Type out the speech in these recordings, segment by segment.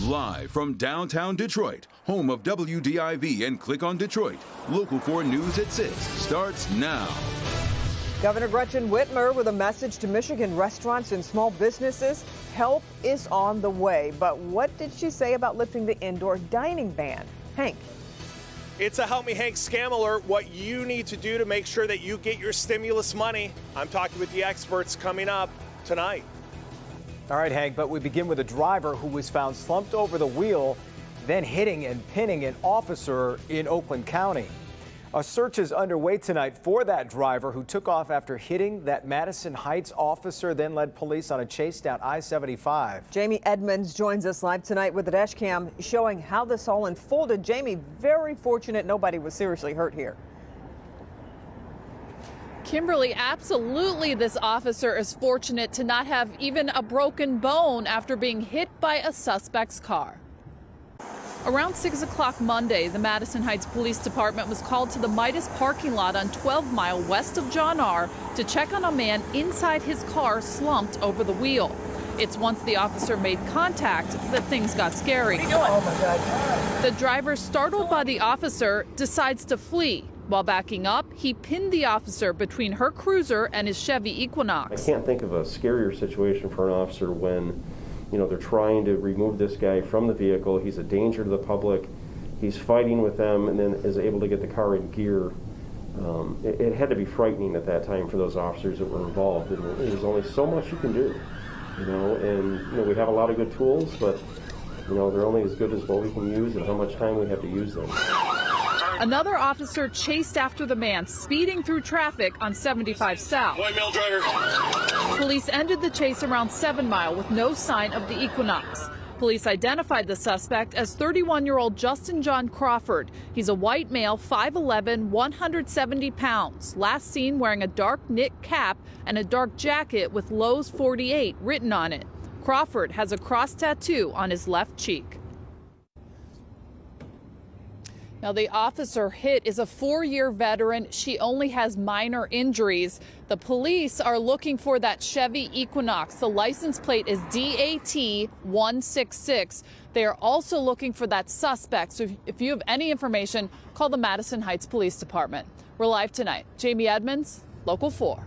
Live from downtown Detroit, home of WDIV and Click on Detroit, Local 4 News at 6 starts now. Governor Gretchen Whitmer with a message to Michigan restaurants and small businesses. Help is on the way. But what did she say about lifting the indoor dining ban? Hank. It's a Help Me Hank scam alert, what you need to do to make sure that you get your stimulus money. I'm talking with the experts coming up tonight. All right, Hank, but we begin with a driver who was found slumped over the wheel, then hitting and pinning an officer in Oakland County. A search is underway tonight for that driver who took off after hitting that Madison Heights officer, then led police on a chase down I-75. Jamie Edmonds joins us live tonight with the dash cam showing how this all unfolded. Jamie, very fortunate nobody was seriously hurt here. Kimberly, absolutely this officer is fortunate to not have even a broken bone after being hit by a suspect's car. Around 6 o'clock Monday, the Madison Heights Police Department was called to the Midas parking lot on 12 Mile west of John R. to check on a man inside his car slumped over the wheel. It's once the officer made contact that things got scary. Oh my God. The driver, startled by the officer, decides to flee. While backing up, he pinned the officer between her cruiser and his Chevy Equinox. I can't think of a scarier situation for an officer when, they're trying to remove this guy from the vehicle. He's a danger to the public. He's fighting with them and then is able to get the car in gear. It had to be frightening at that time for those officers that were involved. And there's only so much you can do, and we have a lot of good tools, but they're only as good as what we can use and how much time we have to use them. Another officer chased after the man, speeding through traffic on 75 South. White male driver. Police ended the chase around 7 Mile with no sign of the Equinox. Police identified the suspect as 31-year-old Justin John Crawford. He's a white male, 5'11", 170 pounds. Last seen wearing a dark knit cap and a dark jacket with Lowe's 48 written on it. Crawford has a cross tattoo on his left cheek. Now, the officer hit is a 4-year veteran. She only has minor injuries. The police are looking for that Chevy Equinox. The license plate is DAT 166. They are also looking for that suspect. So if you have any information, call the Madison Heights Police Department. We're live tonight. Jamie Edmonds, Local 4.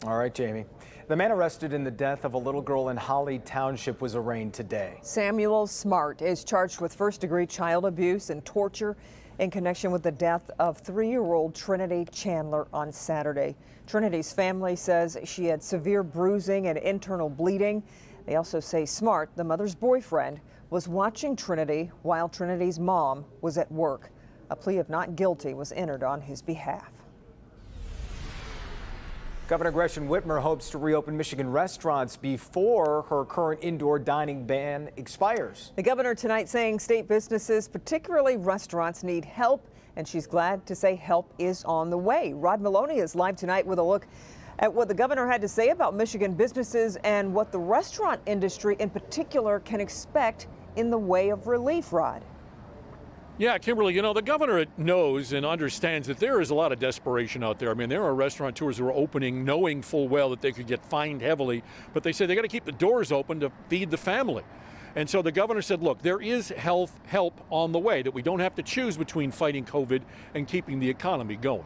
All right, Jamie. The man arrested in the death of a little girl in Holly Township was arraigned today. Samuel Smart is charged with first-degree child abuse and torture in connection with the death of 3-year-old Trinity Chandler on Saturday. Trinity's family says she had severe bruising and internal bleeding. They also say Smart, the mother's boyfriend, was watching Trinity while Trinity's mom was at work. A plea of not guilty was entered on his behalf. Governor Gretchen Whitmer hopes to reopen Michigan restaurants before her current indoor dining ban expires. The governor tonight saying state businesses, particularly restaurants, need help, and she's glad to say help is on the way. Rod Maloney is live tonight with a look at what the governor had to say about Michigan businesses and what the restaurant industry in particular can expect in the way of relief. Rod. Yeah, Kimberly, the governor knows and understands that there is a lot of desperation out there. I mean, there are restaurateurs who are opening knowing full well that they could get fined heavily, but they say they got to keep the doors open to feed the family. And so the governor said, look, there is health help on the way, that we don't have to choose between fighting COVID and keeping the economy going.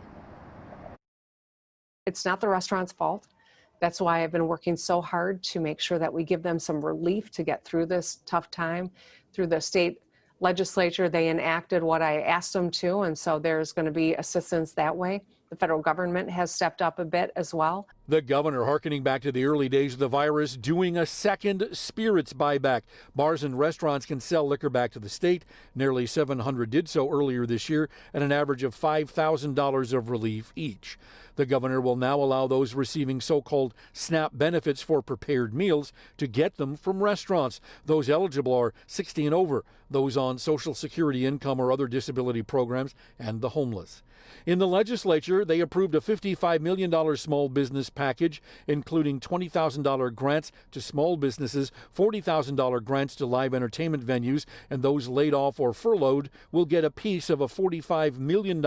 It's not the restaurant's fault. That's why I've been working so hard to make sure that we give them some relief to get through this tough time. Through the state legislature, they enacted what I asked them to, and so there's going to be assistance that way. The federal government has stepped up a bit as well. The governor, hearkening back to the early days of the virus, doing a second spirits buyback. Bars and restaurants can sell liquor back to the state. Nearly 700 did so earlier this year at an average of $5,000 of relief each. The governor will now allow those receiving so-called SNAP benefits for prepared meals to get them from restaurants. Those eligible are 60 and over, those on Social Security income or other disability programs, and the homeless. In the legislature, they approved a $55 million small business package, including $20,000 grants to small businesses, $40,000 grants to live entertainment venues, and those laid off or furloughed will get a piece of a $45 million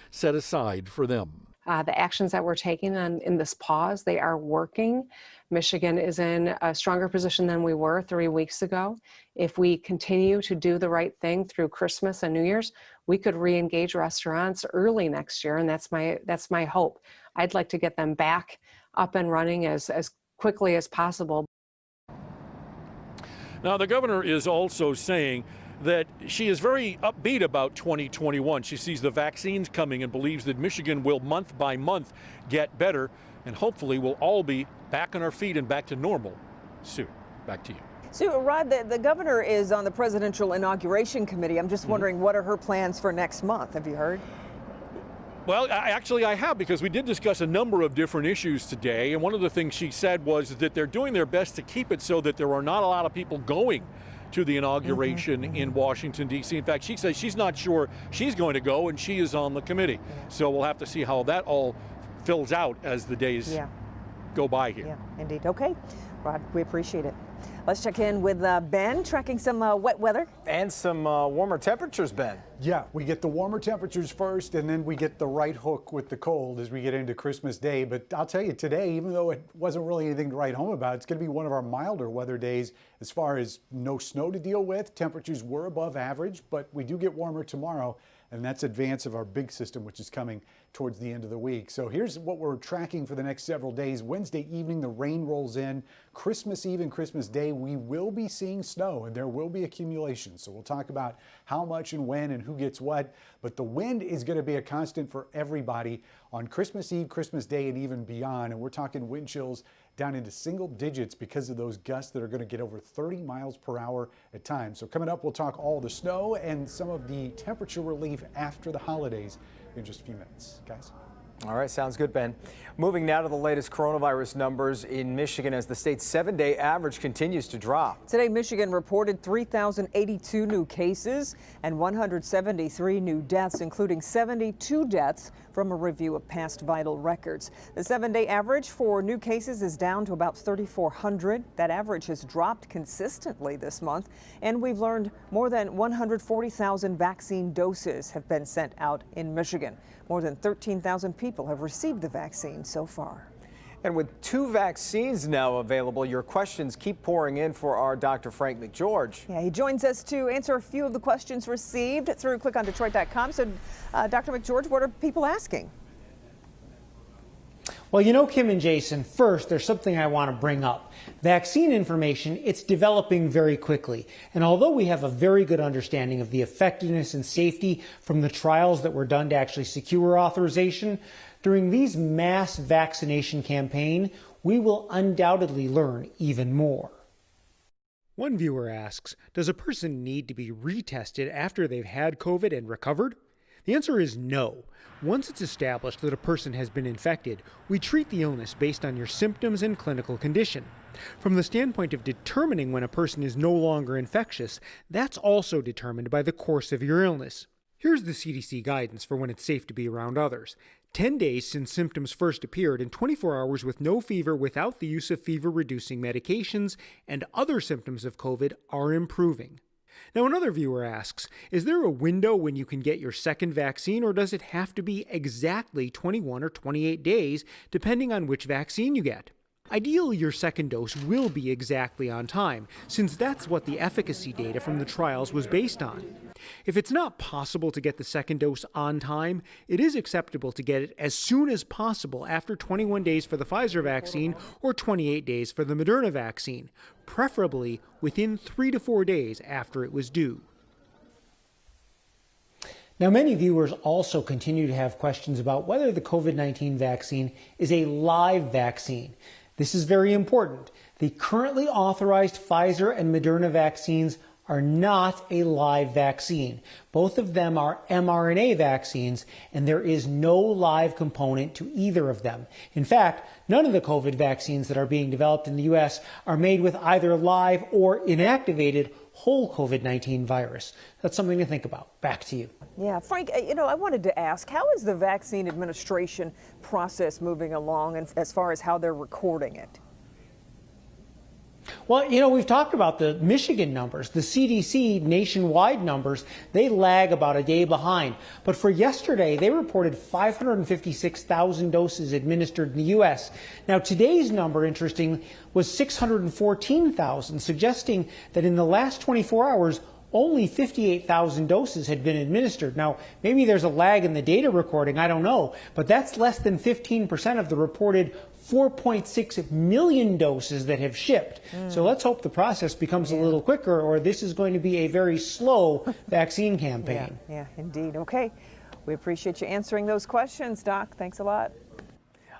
set aside for them. The actions that we're taking in this pause, they are working. Michigan is in a stronger position than we were 3 weeks ago. If we continue to do the right thing through Christmas and New Year's, we could re-engage restaurants early next year, and that's my hope. I'd like to get them back up and running as quickly as possible. Now, the governor is also saying that she is very upbeat about 2021. She sees the vaccines coming and believes that Michigan will month by month get better, and hopefully we'll all be back on our feet and back to normal. Sue, back to you. Sue, Rod, the governor is on the presidential inauguration committee. I'm just wondering, what are her plans for next month? Have you heard? Well, actually, I have, because we did discuss a number of different issues today, and one of the things she said was that they're doing their best to keep it so that there are not a lot of people going to the inauguration in Washington, D.C. In fact, she says she's not sure she's going to go, and she is on the committee. So we'll have to see how that all fills out as the days go by here. Yeah, indeed. Okay, Rod, we appreciate it. Let's check in with Ben, tracking some wet weather. And some warmer temperatures, Ben. Yeah, we get the warmer temperatures first, and then we get the right hook with the cold as we get into Christmas Day. But I'll tell you, today, even though it wasn't really anything to write home about, it's going to be one of our milder weather days as far as no snow to deal with. Temperatures were above average, but we do get warmer tomorrow, and that's advance of our big system, which is coming towards the end of the week. So here's what we're tracking for the next several days. Wednesday evening, the rain rolls in. Christmas Eve and Christmas Day, we will be seeing snow, and there will be accumulation. So we'll talk about how much and when and who gets what. But the wind is going to be a constant for everybody on Christmas Eve, Christmas Day, and even beyond. And we're talking wind chills down into single digits because of those gusts that are going to get over 30 miles per hour at times. So coming up, we'll talk all the snow and some of the temperature relief after the holidays in just a few minutes, guys. All right, sounds good, Ben. Moving now to the latest coronavirus numbers in Michigan as the state's 7-day average continues to drop. Today, Michigan reported 3,082 new cases and 173 new deaths, including 72 deaths from a review of past vital records. The 7-day average for new cases is down to about 3,400. That average has dropped consistently this month, and we've learned more than 140,000 vaccine doses have been sent out in Michigan. More than 13,000 people have received the vaccine so far. And with 2 vaccines now available, your questions keep pouring in for our Dr. Frank McGeorge. Yeah, he joins us to answer a few of the questions received through clickondetroit.com. So, Dr. McGeorge, what are people asking? Well, you know, Kim and Jason, first, there's something I want to bring up. Vaccine information, it's developing very quickly. And although we have a very good understanding of the effectiveness and safety from the trials that were done to actually secure authorization, during these mass vaccination campaign, we will undoubtedly learn even more. One viewer asks, does a person need to be retested after they've had COVID and recovered? The answer is no. Once it's established that a person has been infected, we treat the illness based on your symptoms and clinical condition. From the standpoint of determining when a person is no longer infectious, that's also determined by the course of your illness. Here's the CDC guidance for when it's safe to be around others. 10 days since symptoms first appeared and 24 hours with no fever without the use of fever-reducing medications and other symptoms of COVID are improving. Now, another viewer asks, is there a window when you can get your second vaccine, or does it have to be exactly 21 or 28 days, depending on which vaccine you get? Ideally, your second dose will be exactly on time, since that's what the efficacy data from the trials was based on. If it's not possible to get the second dose on time, it is acceptable to get it as soon as possible after 21 days for the Pfizer vaccine or 28 days for the Moderna vaccine, preferably within 3 to 4 days after it was due. Now, many viewers also continue to have questions about whether the COVID-19 vaccine is a live vaccine. This is very important. The currently authorized Pfizer and Moderna vaccines are not a live vaccine. Both of them are mRNA vaccines, and there is no live component to either of them. In fact, none of the COVID vaccines that are being developed in the U.S. are made with either live or inactivated whole COVID-19 virus. That's something to think about. Back to you. Yeah, Frank, I wanted to ask, how is the vaccine administration process moving along and as far as how they're recording it? Well, we've talked about the Michigan numbers, the CDC nationwide numbers. They lag about a day behind. But for yesterday, they reported 556,000 doses administered in the U.S. Now, today's number, interestingly, was 614,000, suggesting that in the last 24 hours, only 58,000 doses had been administered. Now, maybe there's a lag in the data recording, I don't know, but that's less than 15% of the reported 4.6 million doses that have shipped. So let's hope the process becomes a little quicker, or this is going to be a very slow vaccine campaign. Yeah, indeed. Okay. We appreciate you answering those questions, Doc. Thanks a lot.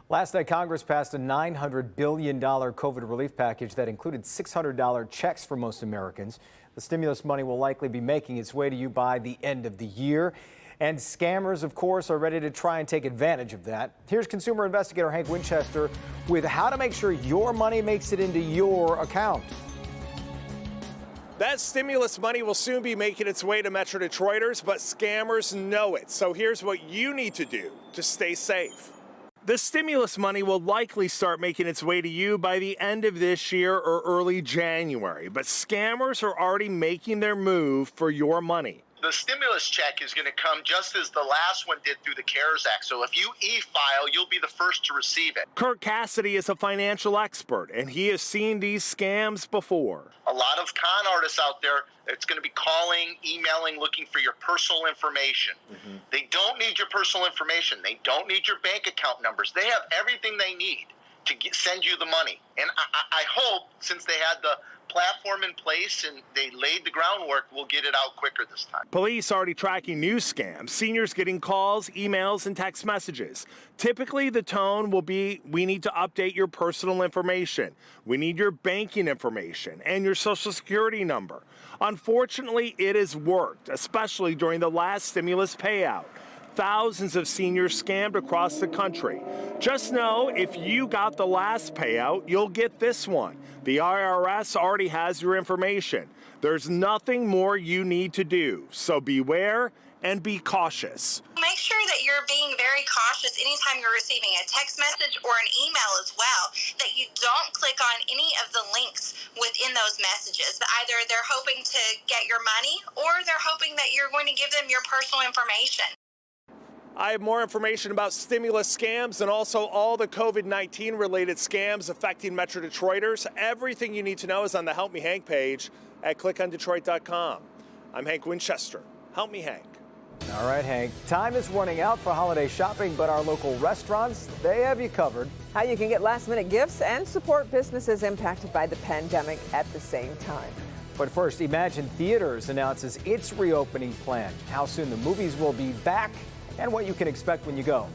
Last night, Congress passed a $900 billion COVID relief package that included $600 checks for most Americans. The stimulus money will likely be making its way to you by the end of the year. And scammers, of course, are ready to try and take advantage of that. Here's consumer investigator Hank Winchester with how to make sure your money makes it into your account. That stimulus money will soon be making its way to Metro Detroiters, but scammers know it. So here's what you need to do to stay safe. The stimulus money will likely start making its way to you by the end of this year or early January, but scammers are already making their move for your money. The stimulus check is going to come just as the last one did through the CARES Act. So if you e-file, you'll be the first to receive it. Kurt Cassidy is a financial expert, and he has seen these scams before. A lot of con artists out there, it's going to be calling, emailing, looking for your personal information. They don't need your personal information. They don't need your bank account numbers. They have everything they need to send you the money. And I hope, since they had the platform in place and they laid the groundwork, we'll get it out quicker this time. Police already tracking new scams, seniors getting calls, emails, and text messages. Typically, the tone will be, we need to update your personal information. We need your banking information and your social security number. Unfortunately, it has worked, especially during the last stimulus payout. Thousands of seniors scammed across the country. Just know if you got the last payout, you'll get this one. The IRS already has your information. There's nothing more you need to do, so beware and be cautious. Make sure that you're being very cautious anytime you're receiving a text message or an email as well, that you don't click on any of the links within those messages. Either they're hoping to get your money or they're hoping that you're going to give them your personal information. I have more information about stimulus scams and also all the COVID-19 related scams affecting Metro Detroiters. Everything you need to know is on the Help Me Hank page at clickondetroit.com. I'm Hank Winchester. Help me, Hank. All right, Hank. Time is running out for holiday shopping, but our local restaurants, they have you covered. How you can get last-minute gifts and support businesses impacted by the pandemic at the same time. But first, Imagine Theaters announces its reopening plan, how soon the movies will be back, and what you can expect when you go.